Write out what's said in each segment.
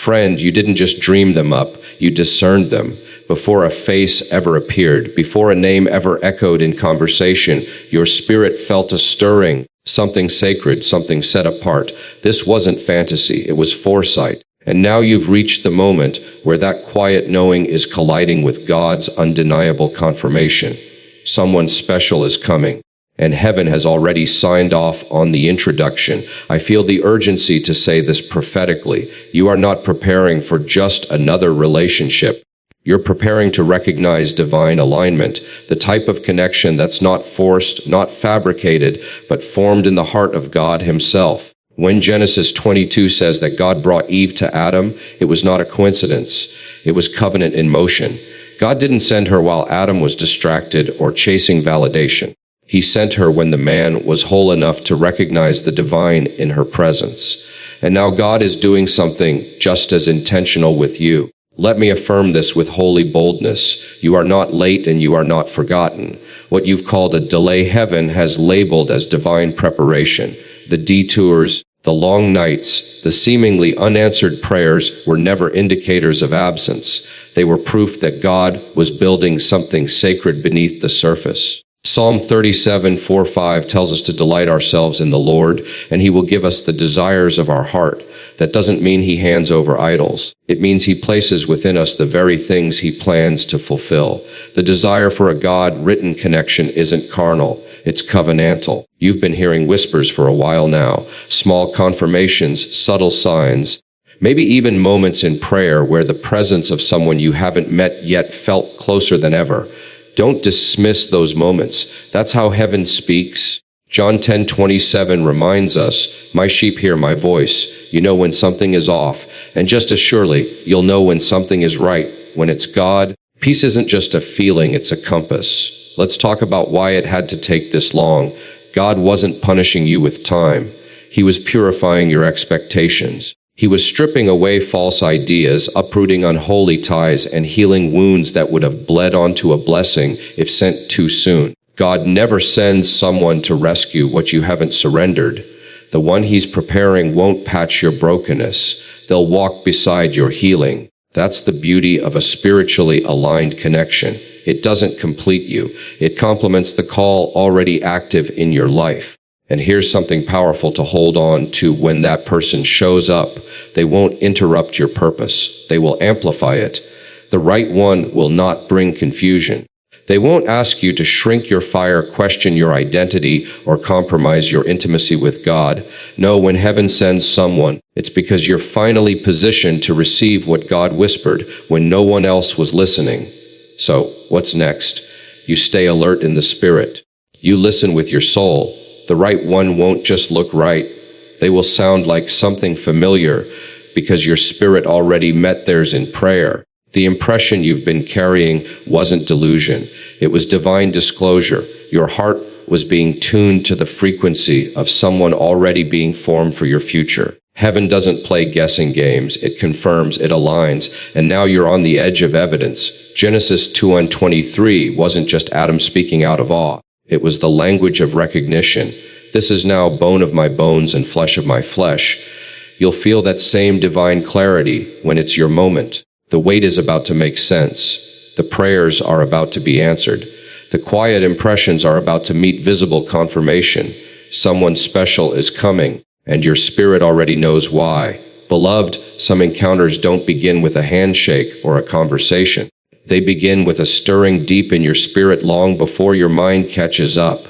Friend, you didn't just dream them up, you discerned them. Before a face ever appeared, before a name ever echoed in conversation, your spirit felt a stirring, something sacred, something set apart. This wasn't fantasy, it was foresight. And now you've reached the moment where that quiet knowing is colliding with God's undeniable confirmation. Someone special is coming, and heaven has already signed off on the introduction. I feel the urgency to say this prophetically. You are not preparing for just another relationship. You're preparing to recognize divine alignment, the type of connection that's not forced, not fabricated, but formed in the heart of God Himself. When Genesis 22 says that God brought Eve to Adam, it was not a coincidence. It was covenant in motion. God didn't send her while Adam was distracted or chasing validation. He sent her when the man was whole enough to recognize the divine in her presence. And now God is doing something just as intentional with you. Let me affirm this with holy boldness. You are not late and you are not forgotten. What you've called a delay, heaven has labeled as divine preparation. The detours, the long nights, the seemingly unanswered prayers were never indicators of absence. They were proof that God was building something sacred beneath the surface. Psalm 37:4-5 tells us to delight ourselves in the Lord, and He will give us the desires of our heart. That doesn't mean He hands over idols. It means He places within us the very things He plans to fulfill. The desire for a God-written connection isn't carnal, it's covenantal. You've been hearing whispers for a while now, small confirmations, subtle signs, maybe even moments in prayer where the presence of someone you haven't met yet felt closer than ever. Don't dismiss those moments. That's how heaven speaks. John 10:27 reminds us, "My sheep hear my voice." You know when something is off, and just as surely, you'll know when something is right, when it's God. Peace isn't just a feeling, it's a compass. Let's talk about why it had to take this long. God wasn't punishing you with time. He was purifying your expectations. He was stripping away false ideas, uprooting unholy ties, and healing wounds that would have bled onto a blessing if sent too soon. God never sends someone to rescue what you haven't surrendered. The one He's preparing won't patch your brokenness. They'll walk beside your healing. That's the beauty of a spiritually aligned connection. It doesn't complete you. It complements the call already active in your life. And here's something powerful to hold on to when that person shows up. They won't interrupt your purpose. They will amplify it. The right one will not bring confusion. They won't ask you to shrink your fire, question your identity, or compromise your intimacy with God. No, when heaven sends someone, it's because you're finally positioned to receive what God whispered when no one else was listening. So, what's next? You stay alert in the spirit. You listen with your soul. The right one won't just look right. They will sound like something familiar because your spirit already met theirs in prayer. The impression you've been carrying wasn't delusion. It was divine disclosure. Your heart was being tuned to the frequency of someone already being formed for your future. Heaven doesn't play guessing games. It confirms, it aligns, and now you're on the edge of evidence. Genesis 2:23 wasn't just Adam speaking out of awe. It was the language of recognition. This is now bone of my bones and flesh of my flesh. You'll feel that same divine clarity when it's your moment. The wait is about to make sense. The prayers are about to be answered. The quiet impressions are about to meet visible confirmation. Someone special is coming, and your spirit already knows why. Beloved, some encounters don't begin with a handshake or a conversation. They begin with a stirring deep in your spirit long before your mind catches up.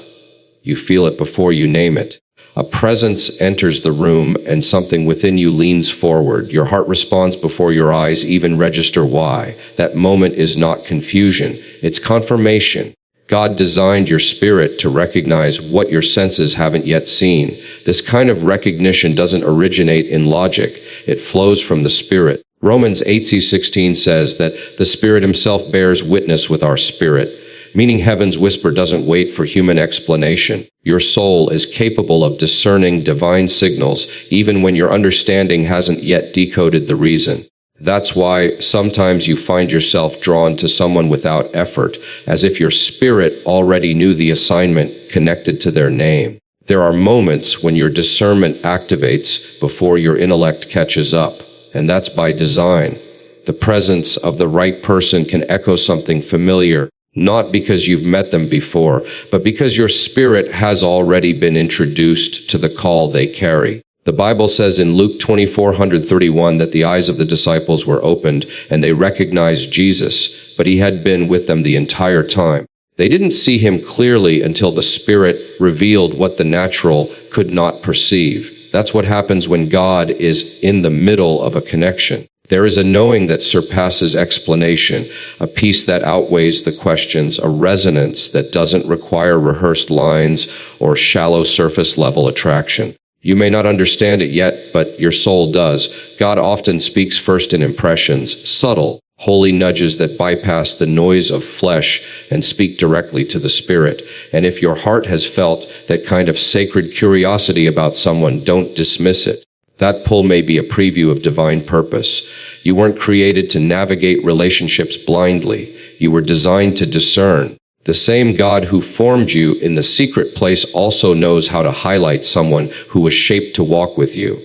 You feel it before you name it. A presence enters the room and something within you leans forward. Your heart responds before your eyes even register why. That moment is not confusion, it's confirmation. God designed your spirit to recognize what your senses haven't yet seen. This kind of recognition doesn't originate in logic, it flows from the Spirit. Romans 8:16 says that the Spirit Himself bears witness with our spirit, meaning heaven's whisper doesn't wait for human explanation. Your soul is capable of discerning divine signals even when your understanding hasn't yet decoded the reason. That's why sometimes you find yourself drawn to someone without effort, as if your spirit already knew the assignment connected to their name. There are moments when your discernment activates before your intellect catches up. and that's by design. The presence of the right person can echo something familiar, not because you've met them before, but because your spirit has already been introduced to the call they carry. The Bible says in Luke 24:131 that the eyes of the disciples were opened and they recognized Jesus, but he had been with them the entire time. They didn't see him clearly until the Spirit revealed what the natural could not perceive. That's what happens when God is in the middle of a connection. There is a knowing that surpasses explanation, a peace that outweighs the questions, a resonance that doesn't require rehearsed lines or shallow surface-level attraction. You may not understand it yet, but your soul does. God often speaks first in impressions, subtle, holy nudges that bypass the noise of flesh and speak directly to the spirit. And if your heart has felt that kind of sacred curiosity about someone, don't dismiss it. That pull may be a preview of divine purpose. You weren't created to navigate relationships blindly. You were designed to discern. The same God who formed you in the secret place also knows how to highlight someone who was shaped to walk with you.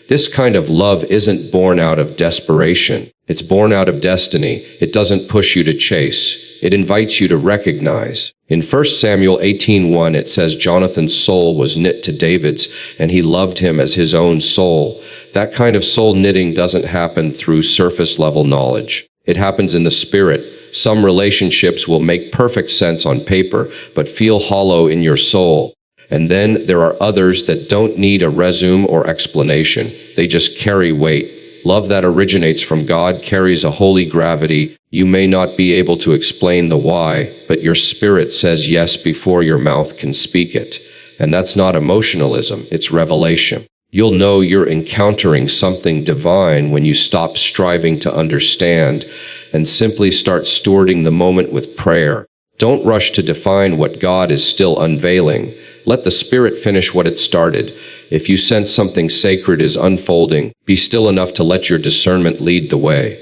This kind of love isn't born out of desperation. It's born out of destiny. It doesn't push you to chase. It invites you to recognize. In 1 Samuel 18:1, it says Jonathan's soul was knit to David's, and he loved him as his own soul. That kind of soul knitting doesn't happen through surface-level knowledge. It happens in the spirit. Some relationships will make perfect sense on paper, but feel hollow in your soul. And then there are others that don't need a resume or explanation. They just carry weight. Love that originates from God carries a holy gravity. You may not be able to explain the why, but your spirit says yes before your mouth can speak it. And that's not emotionalism, it's revelation. You'll know you're encountering something divine when you stop striving to understand and simply start stewarding the moment with prayer. Don't rush to define what God is still unveiling. Let the Spirit finish what it started. If you sense something sacred is unfolding, be still enough to let your discernment lead the way.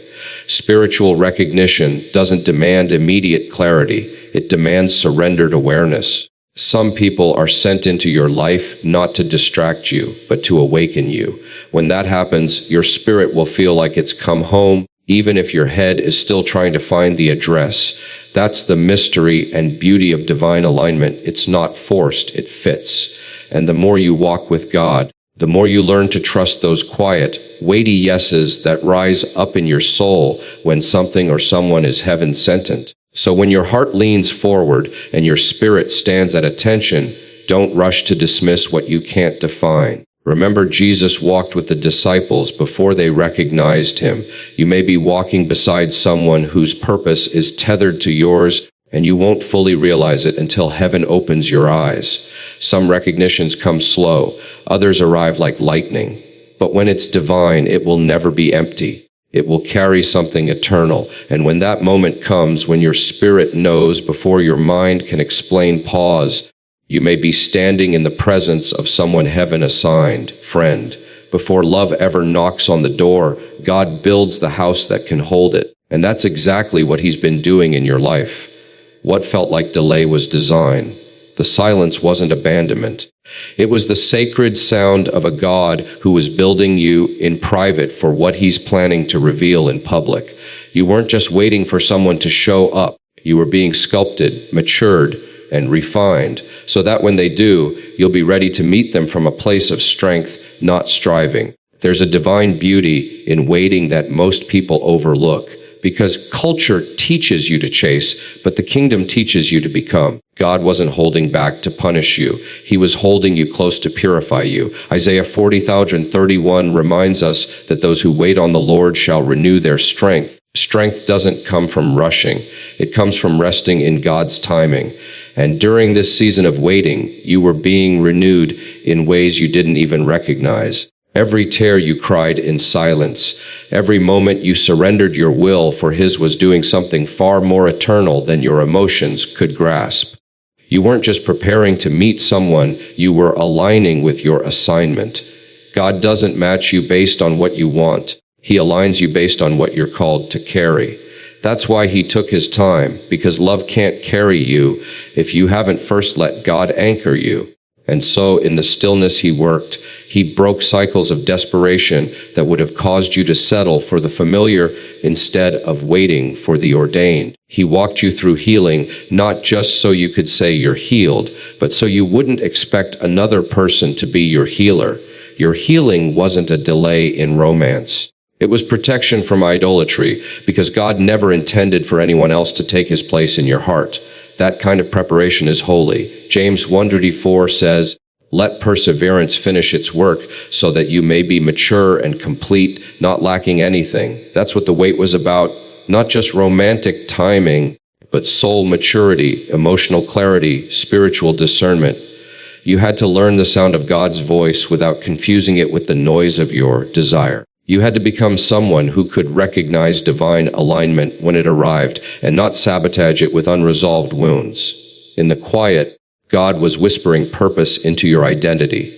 Spiritual recognition doesn't demand immediate clarity. It demands surrendered awareness. Some people are sent into your life not to distract you, but to awaken you. When that happens, your spirit will feel like it's come home, even if your head is still trying to find the address. That's the mystery and beauty of divine alignment. It's not forced, it fits. And the more you walk with God, the more you learn to trust those quiet, weighty yeses that rise up in your soul when something or someone is heaven-sent. So when your heart leans forward and your spirit stands at attention, don't rush to dismiss what you can't define. Remember, Jesus walked with the disciples before they recognized him. You may be walking beside someone whose purpose is tethered to yours, and you won't fully realize it until heaven opens your eyes. Some recognitions come slow, others arrive like lightning. But when it's divine, it will never be empty. It will carry something eternal. And when that moment comes, when your spirit knows before your mind can explain, pause. You may be standing in the presence of someone heaven assigned, friend. Before love ever knocks on the door, God builds the house that can hold it. And that's exactly what he's been doing in your life. What felt like delay was design. The silence wasn't abandonment. It was the sacred sound of a God who was building you in private for what he's planning to reveal in public. You weren't just waiting for someone to show up. You were being sculpted, matured, and refined, so that when they do, you'll be ready to meet them from a place of strength, not striving. There's a divine beauty in waiting that most people overlook, because culture teaches you to chase, but the kingdom teaches you to become. God wasn't holding back to punish you. He was holding you close to purify you. Isaiah 40:31 reminds us that those who wait on the Lord shall renew their strength. Strength doesn't come from rushing. It comes from resting in God's timing. And during this season of waiting, you were being renewed in ways you didn't even recognize. Every tear you cried in silence, every moment you surrendered your will for his was doing something far more eternal than your emotions could grasp. You weren't just preparing to meet someone, you were aligning with your assignment. God doesn't match you based on what you want. He aligns you based on what you're called to carry. That's why he took his time, because love can't carry you if you haven't first let God anchor you. And so, in the stillness he worked, he broke cycles of desperation that would have caused you to settle for the familiar instead of waiting for the ordained. He walked you through healing, not just so you could say you're healed, but so you wouldn't expect another person to be your healer. Your healing wasn't a delay in romance. It was protection from idolatry, because God never intended for anyone else to take his place in your heart. That kind of preparation is holy. James 1:34 says, "Let perseverance finish its work, so that you may be mature and complete, not lacking anything." That's what the wait was about. Not just romantic timing, but soul maturity, emotional clarity, spiritual discernment. You had to learn the sound of God's voice without confusing it with the noise of your desire. You had to become someone who could recognize divine alignment when it arrived and not sabotage it with unresolved wounds. In the quiet, God was whispering purpose into your identity.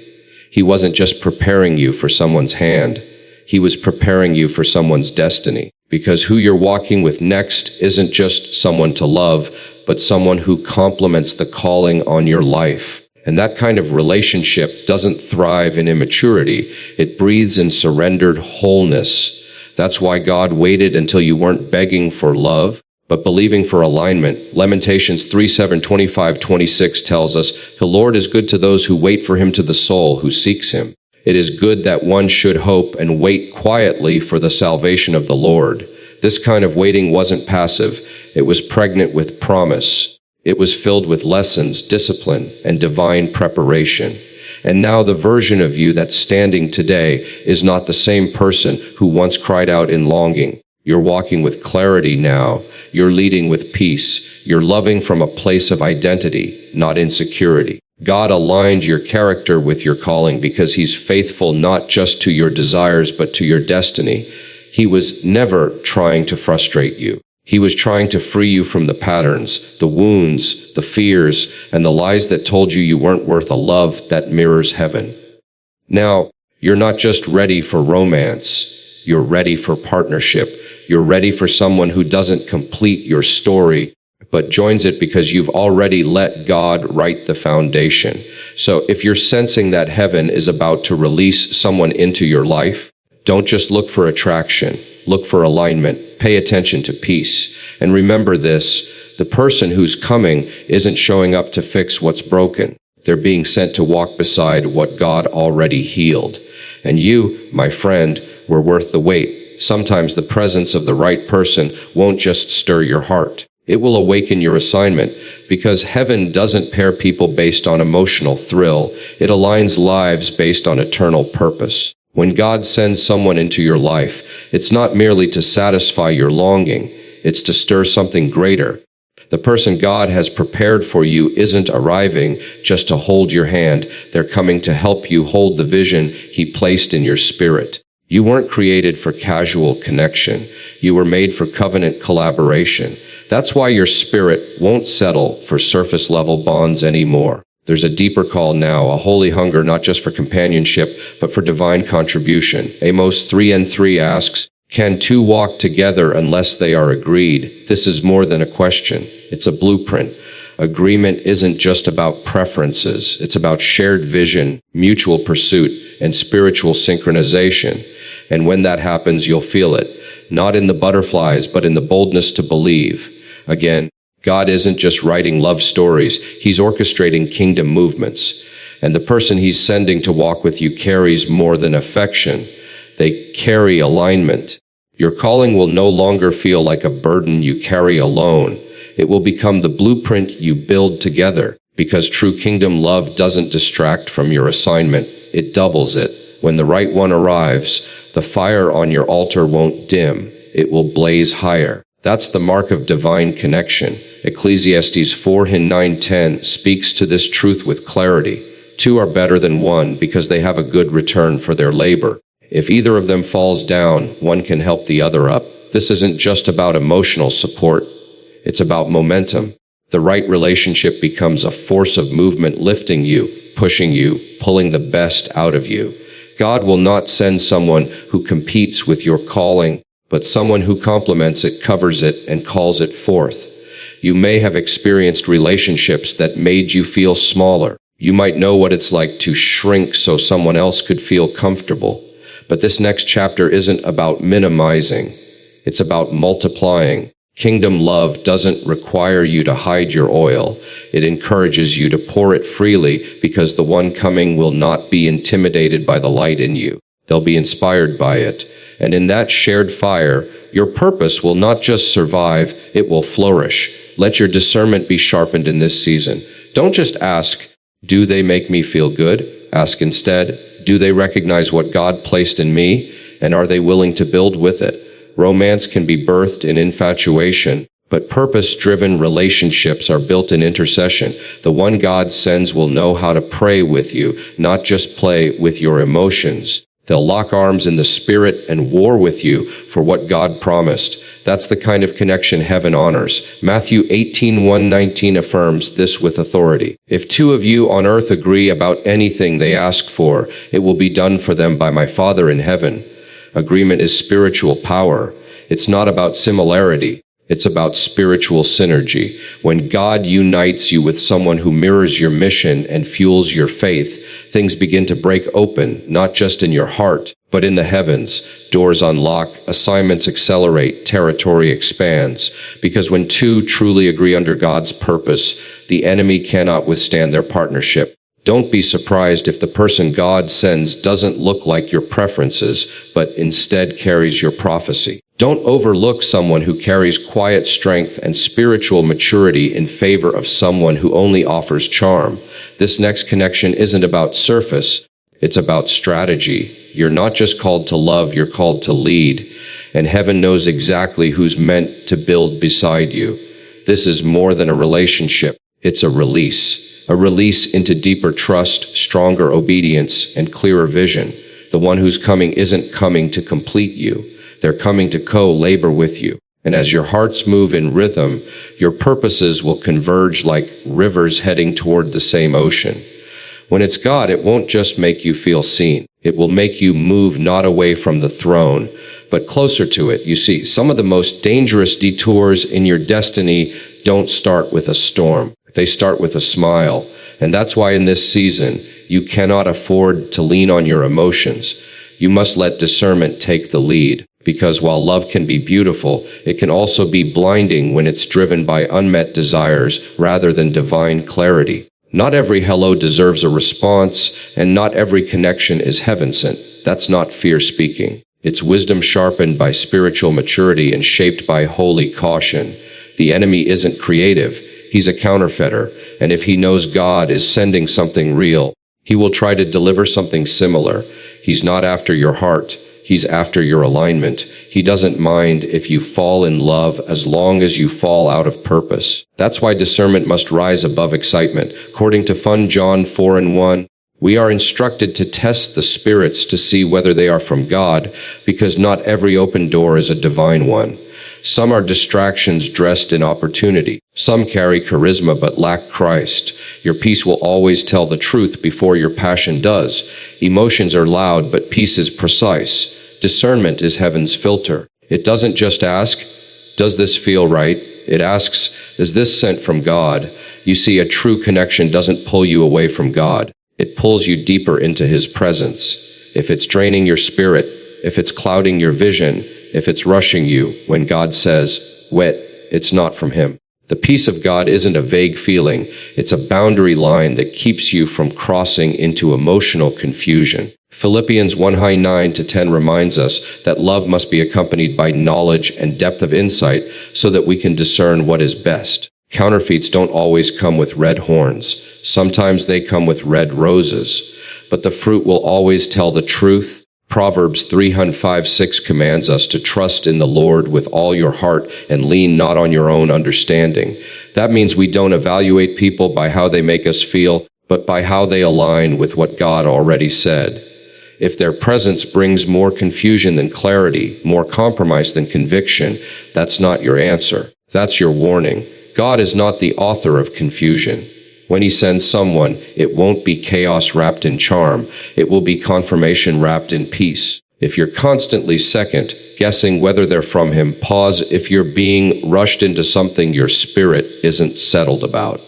He wasn't just preparing you for someone's hand. He was preparing you for someone's destiny. Because who you're walking with next isn't just someone to love, but someone who complements the calling on your life. And that kind of relationship doesn't thrive in immaturity. It breathes in surrendered wholeness. That's why God waited until you weren't begging for love, but believing for alignment. Lamentations 3:7-25-26 tells us, "The Lord is good to those who wait for him, to the soul who seeks him. It is good that one should hope and wait quietly for the salvation of the Lord." This kind of waiting wasn't passive. It was pregnant with promise. It was filled with lessons, discipline, and divine preparation. And now the version of you that's standing today is not the same person who once cried out in longing. You're walking with clarity now. You're leading with peace. You're loving from a place of identity, not insecurity. God aligned your character with your calling because he's faithful not just to your desires but to your destiny. He was never trying to frustrate you. He was trying to free you from the patterns, the wounds, the fears, and the lies that told you you weren't worth a love that mirrors heaven. Now, you're not just ready for romance. You're ready for partnership. You're ready for someone who doesn't complete your story, but joins it because you've already let God write the foundation. So if you're sensing that heaven is about to release someone into your life, don't just look for attraction. Look for alignment. Pay attention to peace. And remember this, the person who's coming isn't showing up to fix what's broken. They're being sent to walk beside what God already healed. And you, my friend, were worth the wait. Sometimes the presence of the right person won't just stir your heart. It will awaken your assignment, because heaven doesn't pair people based on emotional thrill. It aligns lives based on eternal purpose. When God sends someone into your life, it's not merely to satisfy your longing, it's to stir something greater. The person God has prepared for you isn't arriving just to hold your hand. They're coming to help you hold the vision he placed in your spirit. You weren't created for casual connection. You were made for covenant collaboration. That's why your spirit won't settle for surface-level bonds anymore. There's a deeper call now, a holy hunger not just for companionship, but for divine contribution. Amos 3:3 asks, "Can two walk together unless they are agreed?" This is more than a question. It's a blueprint. Agreement isn't just about preferences. It's about shared vision, mutual pursuit, and spiritual synchronization. And when that happens, you'll feel it. Not in the butterflies, but in the boldness to believe. Again, God isn't just writing love stories. He's orchestrating kingdom movements. And the person he's sending to walk with you carries more than affection. They carry alignment. Your calling will no longer feel like a burden you carry alone. It will become the blueprint you build together, because true kingdom love doesn't distract from your assignment. It doubles it. When the right one arrives, the fire on your altar won't dim. It will blaze higher. That's the mark of divine connection. Ecclesiastes 4:9-10 speaks to this truth with clarity. Two are better than one because they have a good return for their labor. If either of them falls down, one can help the other up. This isn't just about emotional support. It's about momentum. The right relationship becomes a force of movement, lifting you, pushing you, pulling the best out of you. God will not send someone who competes with your calling, but someone who complements it, covers it, and calls it forth. You may have experienced relationships that made you feel smaller. You might know what it's like to shrink so someone else could feel comfortable. But this next chapter isn't about minimizing. It's about multiplying. Kingdom love doesn't require you to hide your oil. It encourages you to pour it freely because the one coming will not be intimidated by the light in you. They'll be inspired by it. And in that shared fire, your purpose will not just survive, it will flourish. Let your discernment be sharpened in this season. Don't just ask, do they make me feel good? Ask instead, do they recognize what God placed in me? And are they willing to build with it? Romance can be birthed in infatuation, but purpose-driven relationships are built in intercession. The one God sends will know how to pray with you, not just play with your emotions. They'll lock arms in the spirit and war with you for what God promised. That's the kind of connection heaven honors. Matthew 18:1-19 affirms this with authority. If two of you on earth agree about anything they ask for, it will be done for them by my Father in heaven. Agreement is spiritual power. It's not about similarity. It's about spiritual synergy. When God unites you with someone who mirrors your mission and fuels your faith, things begin to break open, not just in your heart, but in the heavens. Doors unlock, assignments accelerate, territory expands. Because when two truly agree under God's purpose, the enemy cannot withstand their partnership. Don't be surprised if the person God sends doesn't look like your preferences, but instead carries your prophecy. Don't overlook someone who carries quiet strength and spiritual maturity in favor of someone who only offers charm. This next connection isn't about surface, it's about strategy. You're not just called to love, you're called to lead. And heaven knows exactly who's meant to build beside you. This is more than a relationship, it's a release. A release into deeper trust, stronger obedience, and clearer vision. The one who's coming isn't coming to complete you. They're coming to co-labor with you. And as your hearts move in rhythm, your purposes will converge like rivers heading toward the same ocean. When it's God, it won't just make you feel seen. It will make you move not away from the throne, but closer to it. You see, some of the most dangerous detours in your destiny don't start with a storm. They start with a smile. And that's why in this season, you cannot afford to lean on your emotions. You must let discernment take the lead. Because while love can be beautiful, it can also be blinding when it's driven by unmet desires rather than divine clarity. Not every hello deserves a response, and not every connection is heaven sent. That's not fear speaking. It's wisdom sharpened by spiritual maturity and shaped by holy caution. The enemy isn't creative. He's a counterfeiter, and if he knows God is sending something real, he will try to deliver something similar. He's not after your heart. He's after your alignment. He doesn't mind if you fall in love as long as you fall out of purpose. That's why discernment must rise above excitement. According to John 4:1, we are instructed to test the spirits to see whether they are from God, because not every open door is a divine one. Some are distractions dressed in opportunity. Some carry charisma but lack Christ. Your peace will always tell the truth before your passion does. Emotions are loud, but peace is precise. Discernment is heaven's filter. It doesn't just ask, does this feel right? It asks, is this sent from God? You see, a true connection doesn't pull you away from God. It pulls you deeper into His presence. If it's draining your spirit, if it's clouding your vision, if it's rushing you, when God says, wait, it's not from Him. The peace of God isn't a vague feeling. It's a boundary line that keeps you from crossing into emotional confusion. Philippians 1:9-10 reminds us that love must be accompanied by knowledge and depth of insight so that we can discern what is best. Counterfeits don't always come with red horns. Sometimes they come with red roses. But the fruit will always tell the truth. Proverbs 3:5-6 commands us to trust in the Lord with all your heart and lean not on your own understanding. That means we don't evaluate people by how they make us feel, but by how they align with what God already said. If their presence brings more confusion than clarity, more compromise than conviction, that's not your answer. That's your warning. God is not the author of confusion. When He sends someone, it won't be chaos wrapped in charm. It will be confirmation wrapped in peace. If you're constantly second guessing whether they're from Him, pause if you're being rushed into something your spirit isn't settled about.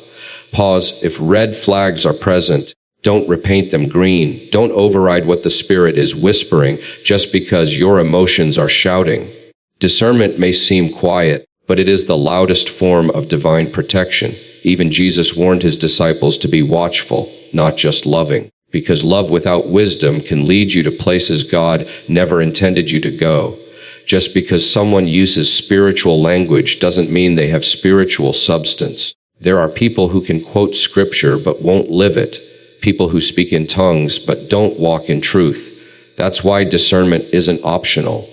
Pause. If red flags are present, don't repaint them green. Don't override what the Spirit is whispering just because your emotions are shouting. Discernment may seem quiet, but it is the loudest form of divine protection. Even Jesus warned his disciples to be watchful, not just loving, because love without wisdom can lead you to places God never intended you to go. Just because someone uses spiritual language doesn't mean they have spiritual substance. There are people who can quote scripture but won't live it. People who speak in tongues but don't walk in truth. That's why discernment isn't optional.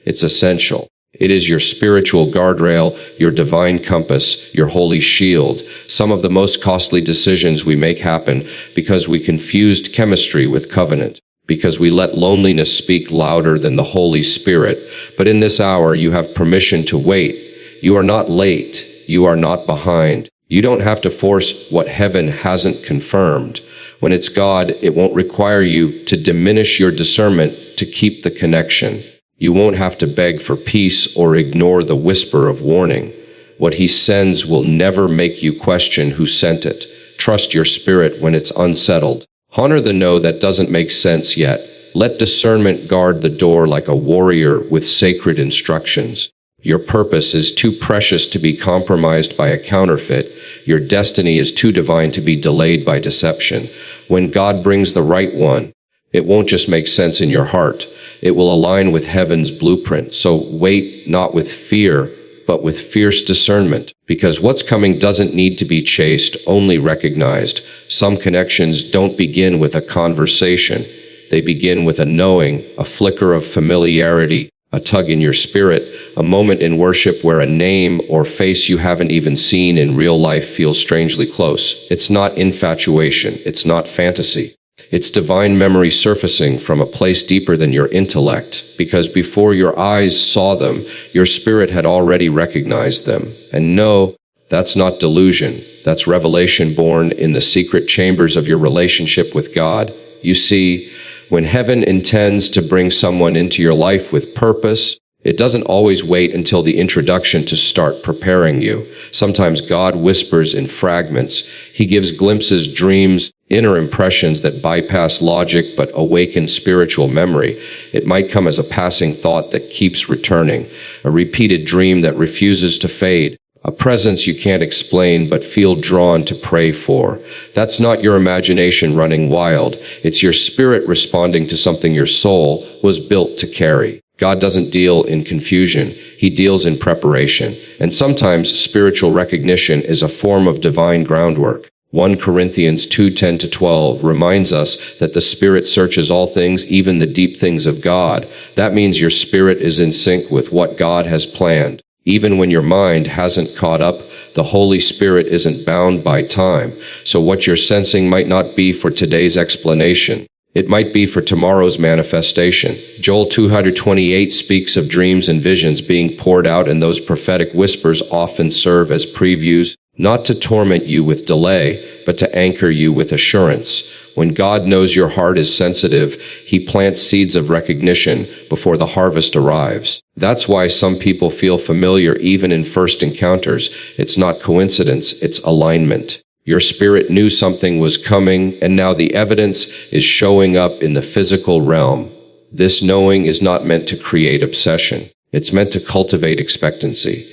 It's essential. It is your spiritual guardrail, your divine compass, your holy shield. Some of the most costly decisions we make happen because we confused chemistry with covenant, because we let loneliness speak louder than the Holy Spirit. But in this hour, you have permission to wait. You are not late. You are not behind. You don't have to force what heaven hasn't confirmed. When it's God, it won't require you to diminish your discernment to keep the connection. You won't have to beg for peace or ignore the whisper of warning. What he sends will never make you question who sent it. Trust your spirit when it's unsettled. Honor the no that doesn't make sense yet. Let discernment guard the door like a warrior with sacred instructions. Your purpose is too precious to be compromised by a counterfeit. Your destiny is too divine to be delayed by deception. When God brings the right one, it won't just make sense in your heart. It will align with heaven's blueprint. So wait not with fear, but with fierce discernment. Because what's coming doesn't need to be chased, only recognized. Some connections don't begin with a conversation. They begin with a knowing, a flicker of familiarity, a tug in your spirit, a moment in worship where a name or face you haven't even seen in real life feels strangely close. It's not infatuation. It's not fantasy. It's divine memory surfacing from a place deeper than your intellect, because before your eyes saw them, your spirit had already recognized them. And no, that's not delusion. That's revelation born in the secret chambers of your relationship with God. You see, when heaven intends to bring someone into your life with purpose, it doesn't always wait until the introduction to start preparing you. Sometimes God whispers in fragments. He gives glimpses, dreams, inner impressions that bypass logic but awaken spiritual memory. It might come as a passing thought that keeps returning, a repeated dream that refuses to fade, a presence you can't explain but feel drawn to pray for. That's not your imagination running wild. It's your spirit responding to something your soul was built to carry. God doesn't deal in confusion. He deals in preparation. And sometimes spiritual recognition is a form of divine groundwork. 1 Corinthians 2:10-12 reminds us that the Spirit searches all things, even the deep things of God. That means your spirit is in sync with what God has planned. Even when your mind hasn't caught up, the Holy Spirit isn't bound by time. So what you're sensing might not be for today's explanation. It might be for tomorrow's manifestation. Joel 2:28 speaks of dreams and visions being poured out, and those prophetic whispers often serve as previews, not to torment you with delay, but to anchor you with assurance. When God knows your heart is sensitive, He plants seeds of recognition before the harvest arrives. That's why some people feel familiar even in first encounters. It's not coincidence, it's alignment. Your spirit knew something was coming, and now the evidence is showing up in the physical realm. This knowing is not meant to create obsession. It's meant to cultivate expectancy.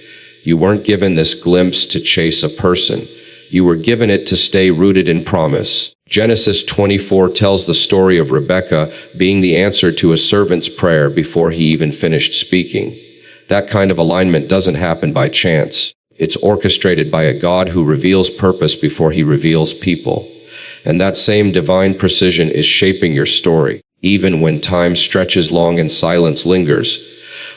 You weren't given this glimpse to chase a person. You were given it to stay rooted in promise. Genesis 24 tells the story of Rebekah being the answer to a servant's prayer before he even finished speaking. That kind of alignment doesn't happen by chance. It's orchestrated by a God who reveals purpose before He reveals people. And that same divine precision is shaping your story, even when time stretches long and silence lingers.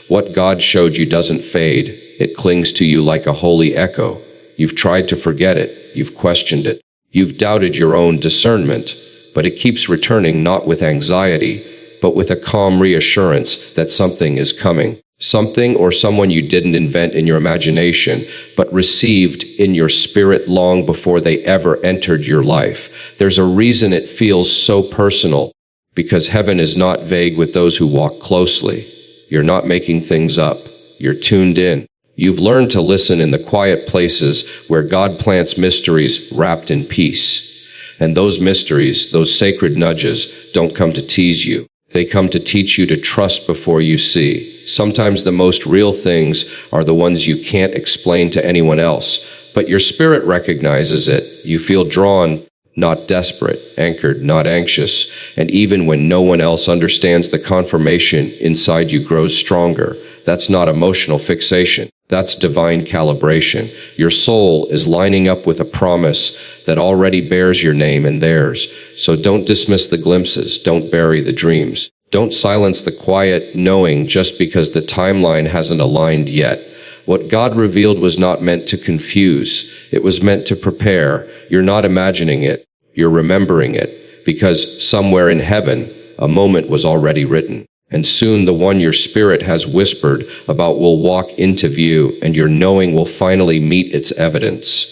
What God showed you doesn't fade. It clings to you like a holy echo. You've tried to forget it. You've questioned it. You've doubted your own discernment. But it keeps returning, not with anxiety, but with a calm reassurance that something is coming. Something or someone you didn't invent in your imagination, but received in your spirit long before they ever entered your life. There's a reason it feels so personal, because heaven is not vague with those who walk closely. You're not making things up. You're tuned in. You've learned to listen in the quiet places where God plants mysteries wrapped in peace. And those mysteries, those sacred nudges, don't come to tease you. They come to teach you to trust before you see. Sometimes the most real things are the ones you can't explain to anyone else, but your spirit recognizes it. You feel drawn, not desperate, anchored, not anxious, and even when no one else understands, the confirmation inside you grows stronger. That's not emotional fixation. That's divine calibration. Your soul is lining up with a promise that already bears your name and theirs. So don't dismiss the glimpses. Don't bury the dreams. Don't silence the quiet knowing just because the timeline hasn't aligned yet. What God revealed was not meant to confuse. It was meant to prepare. You're not imagining it. You're remembering it. Because somewhere in heaven, a moment was already written. And soon the one your spirit has whispered about will walk into view, and your knowing will finally meet its evidence.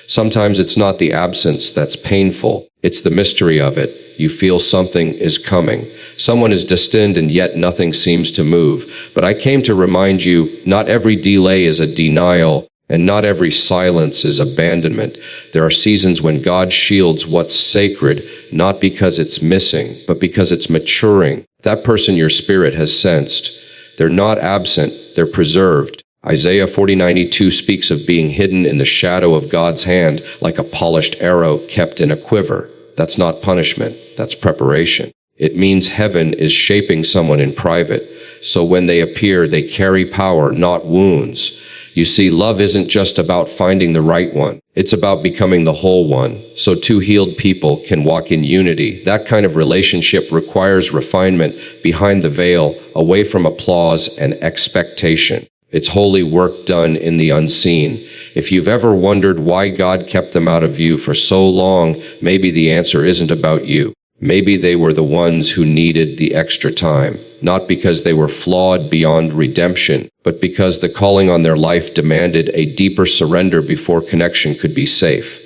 Sometimes it's not the absence that's painful. It's the mystery of it. You feel something is coming. Someone is destined and yet nothing seems to move. But I came to remind you, not every delay is a denial, and not every silence is abandonment. There are seasons when God shields what's sacred, not because it's missing, but because it's maturing. That person your spirit has sensed. They're not absent, they're preserved. Isaiah 40:92 speaks of being hidden in the shadow of God's hand, like a polished arrow kept in a quiver. That's not punishment, that's preparation. It means heaven is shaping someone in private, so when they appear, they carry power, not wounds. You see, love isn't just about finding the right one. It's about becoming the whole one, so two healed people can walk in unity. That kind of relationship requires refinement behind the veil, away from applause and expectation. It's holy work done in the unseen. If you've ever wondered why God kept them out of view for so long, maybe the answer isn't about you. Maybe they were the ones who needed the extra time, not because they were flawed beyond redemption, but because the calling on their life demanded a deeper surrender before connection could be safe.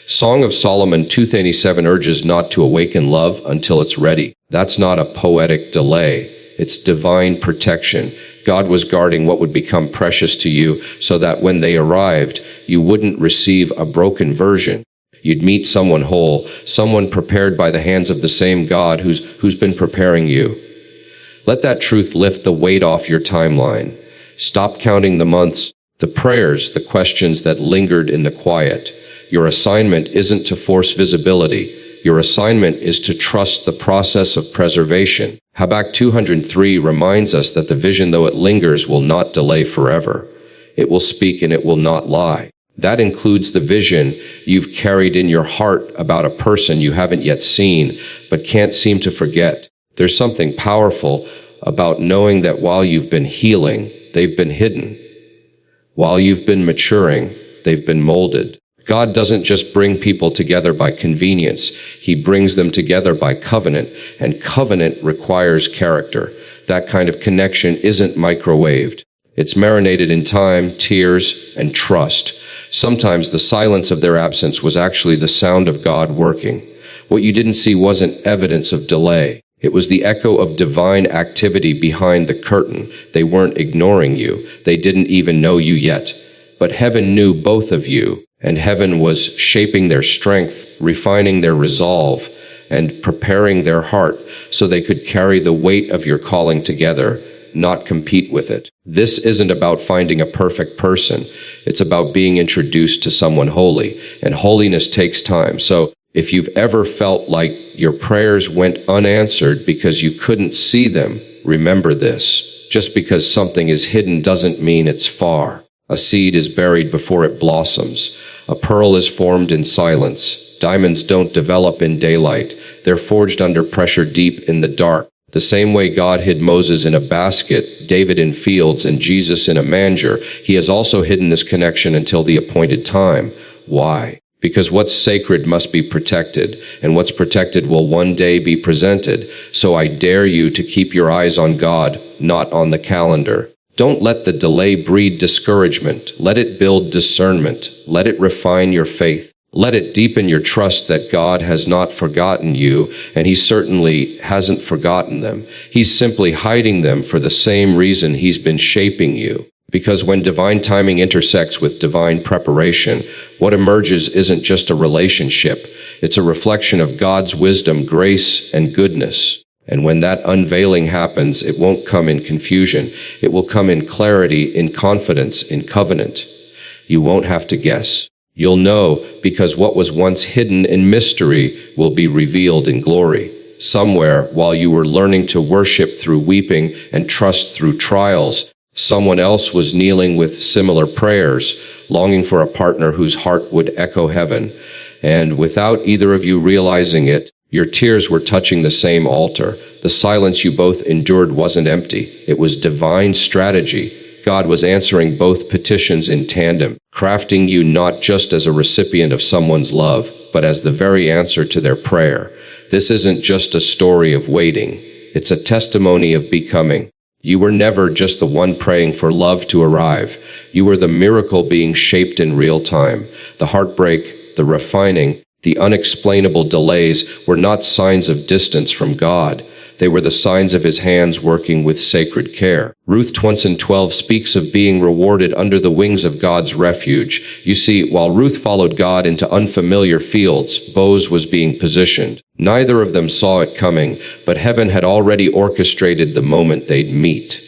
Song of Solomon 2:87 urges not to awaken love until it's ready. That's not a poetic delay. It's divine protection. God was guarding what would become precious to you so that when they arrived, you wouldn't receive a broken version. You'd meet someone whole, someone prepared by the hands of the same God who's been preparing you. Let that truth lift the weight off your timeline. Stop counting the months, the prayers, the questions that lingered in the quiet. Your assignment isn't to force visibility. Your assignment is to trust the process of preservation. Habakkuk 2:3 reminds us that the vision, though it lingers, will not delay forever. It will speak and it will not lie. That includes the vision you've carried in your heart about a person you haven't yet seen, but can't seem to forget. There's something powerful about knowing that while you've been healing, they've been hidden. While you've been maturing, they've been molded. God doesn't just bring people together by convenience. He brings them together by covenant, and covenant requires character. That kind of connection isn't microwaved. It's marinated in time, tears, and trust. Sometimes the silence of their absence was actually the sound of God working. What you didn't see wasn't evidence of delay. It was the echo of divine activity behind the curtain. They weren't ignoring you. They didn't even know you yet. But heaven knew both of you, and heaven was shaping their strength, refining their resolve, and preparing their heart so they could carry the weight of your calling together, not compete with it. This isn't about finding a perfect person. It's about being introduced to someone holy, and holiness takes time. So if you've ever felt like your prayers went unanswered because you couldn't see them, remember this. Just because something is hidden doesn't mean it's far. A seed is buried before it blossoms. A pearl is formed in silence. Diamonds don't develop in daylight. They're forged under pressure deep in the dark. The same way God hid Moses in a basket, David in fields, and Jesus in a manger, he has also hidden this connection until the appointed time. Why? Because what's sacred must be protected, and what's protected will one day be presented. So I dare you to keep your eyes on God, not on the calendar. Don't let the delay breed discouragement. Let it build discernment. Let it refine your faith. Let it deepen your trust that God has not forgotten you, and He certainly hasn't forgotten them. He's simply hiding them for the same reason He's been shaping you. Because when divine timing intersects with divine preparation, what emerges isn't just a relationship, it's a reflection of God's wisdom, grace, and goodness. And when that unveiling happens, it won't come in confusion. It will come in clarity, in confidence, in covenant. You won't have to guess. You'll know, because what was once hidden in mystery will be revealed in glory. Somewhere, while you were learning to worship through weeping and trust through trials, someone else was kneeling with similar prayers, longing for a partner whose heart would echo heaven. And without either of you realizing it, your tears were touching the same altar. The silence you both endured wasn't empty. It was divine strategy. God was answering both petitions in tandem, crafting you not just as a recipient of someone's love, but as the very answer to their prayer. This isn't just a story of waiting. It's a testimony of becoming. You were never just the one praying for love to arrive. You were the miracle being shaped in real time. The heartbreak, the refining, the unexplainable delays were not signs of distance from God. They were the signs of his hands working with sacred care. Ruth 20:12 speaks of being rewarded under the wings of God's refuge. You see, while Ruth followed God into unfamiliar fields, Boaz was being positioned. Neither of them saw it coming, but heaven had already orchestrated the moment they'd meet.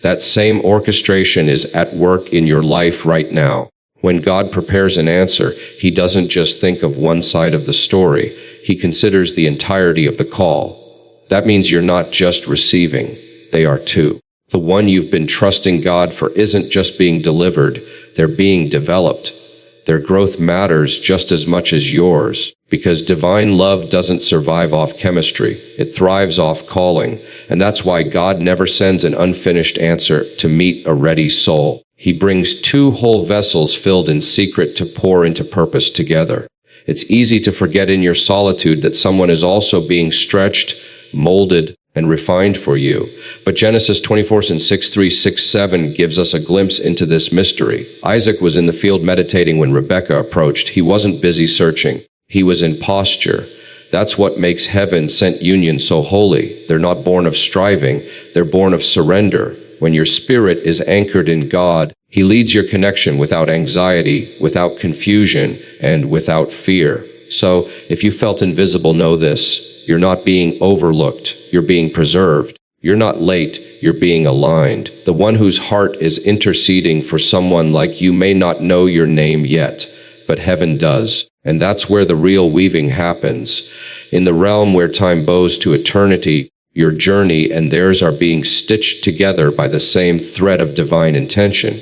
That same orchestration is at work in your life right now. When God prepares an answer, he doesn't just think of one side of the story. He considers the entirety of the call. That means you're not just receiving. They are too. The one you've been trusting God for isn't just being delivered. They're being developed. Their growth matters just as much as yours, because divine love doesn't survive off chemistry. It thrives off calling. And that's why God never sends an unfinished answer to meet a ready soul. He brings two whole vessels filled in secret to pour into purpose together. It's easy to forget in your solitude that someone is also being stretched, molded, and refined for you. But Genesis 24:6-7 gives us a glimpse into this mystery. Isaac was in the field meditating when Rebekah approached. He wasn't busy searching. He was in posture. That's what makes heaven-sent unions so holy. They're not born of striving. They're born of surrender. When your spirit is anchored in God, he leads your connection without anxiety, without confusion, and without fear. So, if you felt invisible, know this. You're not being overlooked. You're being preserved. You're not late. You're being aligned. The one whose heart is interceding for someone like you may not know your name yet, but heaven does. And that's where the real weaving happens. In the realm where time bows to eternity, your journey and theirs are being stitched together by the same thread of divine intention.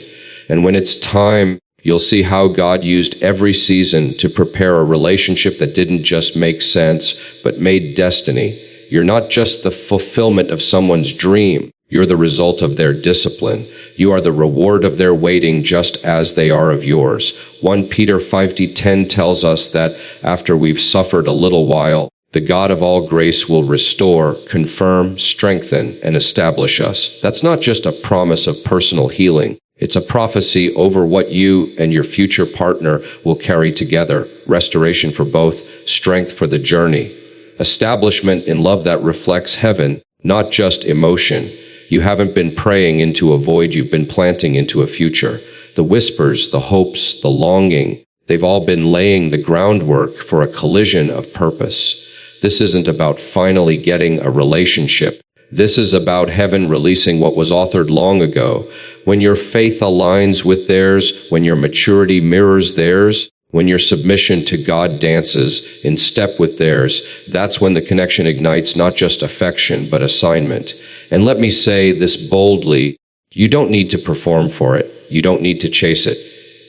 And when it's time, you'll see how God used every season to prepare a relationship that didn't just make sense, but made destiny. You're not just the fulfillment of someone's dream. You're the result of their discipline. You are the reward of their waiting, just as they are of yours. 1 Peter 5:10 tells us that after we've suffered a little while, the God of all grace will restore, confirm, strengthen, and establish us. That's not just a promise of personal healing. It's a prophecy over what you and your future partner will carry together. Restoration for both, strength for the journey. Establishment in love that reflects heaven, not just emotion. You haven't been praying into a void, you've been planting into a future. The whispers, the hopes, the longing, they've all been laying the groundwork for a collision of purpose. This isn't about finally getting a relationship. This is about heaven releasing what was authored long ago. When your faith aligns with theirs, when your maturity mirrors theirs, when your submission to God dances in step with theirs, that's when the connection ignites not just affection, but assignment. And let me say this boldly, you don't need to perform for it. You don't need to chase it.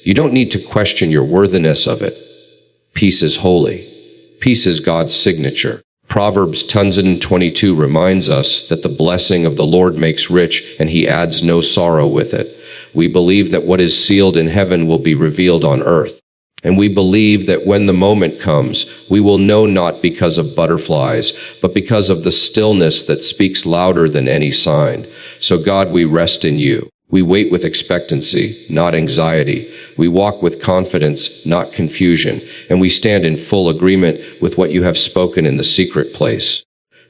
You don't need to question your worthiness of it. Peace is holy. Peace is God's signature. Proverbs 10:22 reminds us that the blessing of the Lord makes rich, and he adds no sorrow with it. We believe that what is sealed in heaven will be revealed on earth. And we believe that when the moment comes, we will know not because of butterflies, but because of the stillness that speaks louder than any sign. So God, we rest in you. We wait with expectancy, not anxiety. We walk with confidence, not confusion. And we stand in full agreement with what you have spoken in the secret place.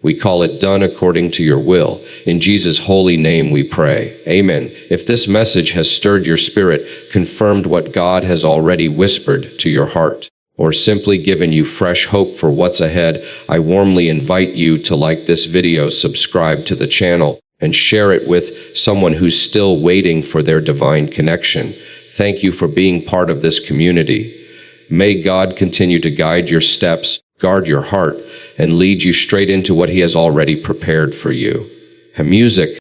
We call it done according to your will. In Jesus' holy name we pray. Amen. If this message has stirred your spirit, confirmed what God has already whispered to your heart, or simply given you fresh hope for what's ahead, I warmly invite you to like this video, subscribe to the channel, and share it with someone who's still waiting for their divine connection. Thank you for being part of this community. May God continue to guide your steps, guard your heart, and lead you straight into what He has already prepared for you. Music